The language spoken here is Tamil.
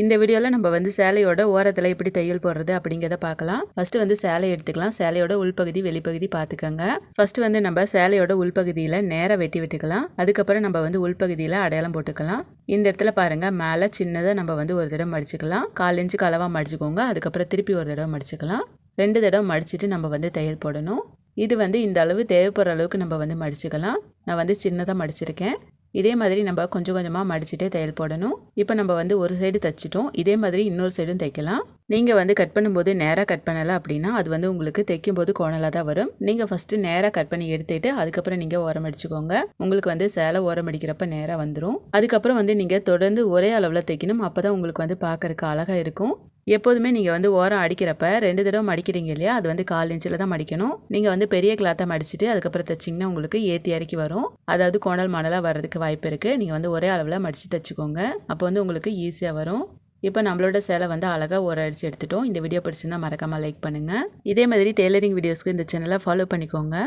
இந்த வீடியோவில் நம்ம வந்து சேலையோட ஓரத்தில் எப்படி தையல் போடுறது அப்படிங்கிறத பார்க்கலாம். ஃபர்ஸ்ட் வந்து சேலை எடுத்துக்கலாம். சேலையோட உள்பகுதி வெளிப்பகுதி பார்த்துக்கோங்க. ஃபர்ஸ்ட் வந்து நம்ம சேலையோட உள்பகுதியில் நேராக வெட்டி விட்டுக்கலாம். அதுக்கப்புறம் நம்ம வந்து உள்பகுதியில் அடையாளம் போட்டுக்கலாம். இந்த இடத்துல பாருங்க, மேலே சின்னதாக நம்ம வந்து ஒரு தடவை மடிச்சுக்கலாம். 1/4 இன்ச்சுக்கு அளவாக மடிச்சுக்கோங்க. அதுக்கப்புறம் திருப்பி ஒரு தடவை மடிச்சுக்கலாம். 2 தடவை மடிச்சுட்டு நம்ம வந்து தையல் போடணும். இது வந்து இந்த அளவு தேவைப்படுற அளவுக்கு நம்ம வந்து மடிச்சுக்கலாம். நான் வந்து சின்னதாக மடிச்சிருக்கேன். இதே மாதிரி நம்ம கொஞ்சம் கொஞ்சமாக மடிச்சுட்டே தையல் போடணும். இப்போ நம்ம வந்து ஒரு சைடு தைச்சிட்டோம். இதே மாதிரி இன்னொரு சைடும் தைக்கலாம். நீங்கள் வந்து கட் பண்ணும்போது நேராக கட் பண்ணலை அப்படின்னா அது வந்து உங்களுக்கு தைக்கும் போது கோணலாக தான் வரும். நீங்கள் ஃபஸ்ட்டு நேராக கட் பண்ணி எடுத்துட்டு அதுக்கப்புறம் நீங்கள் ஓரம் அடிச்சுக்கோங்க. உங்களுக்கு வந்து சேலை ஓரம் அடிக்கிறப்ப நேராக வந்துடும். அதுக்கப்புறம் வந்து நீங்கள் தொடர்ந்து ஒரே அளவில் தைக்கணும். அப்போ தான் உங்களுக்கு வந்து பார்க்கறதுக்கு அழகாக இருக்கும். எப்போதுமே நீங்கள் வந்து ஓரம் அடிக்கிறப்ப 2 தடவை மடிக்கிறீங்க இல்லையா, அது வந்து 1/4 இன்ச்சில் தான் மடிக்கணும். நீங்கள் வந்து பெரிய கிளாத்தை மடிச்சுட்டு அதுக்கப்புறம் தைச்சிங்கன்னா உங்களுக்கு ஏற்றி இறக்கி வரும். அதாவது கோணல் மாடலாக வர்றதுக்கு வாய்ப்பு இருக்குது. நீங்கள் வந்து ஒரே அளவில் மடித்து தைச்சிக்கோங்க. அப்போ வந்து உங்களுக்கு ஈஸியாக வரும். இப்போ நம்மளோட சேலை வந்து அழகாக ஓரம் அடித்து எடுத்துட்டோம். இந்த வீடியோ பிடிச்சிருந்தா மறக்காமல் லைக் பண்ணுங்கள். இதே மாதிரி டெய்லரிங் வீடியோஸ்க்கு இந்த சேனலை ஃபாலோ பண்ணிக்கோங்க.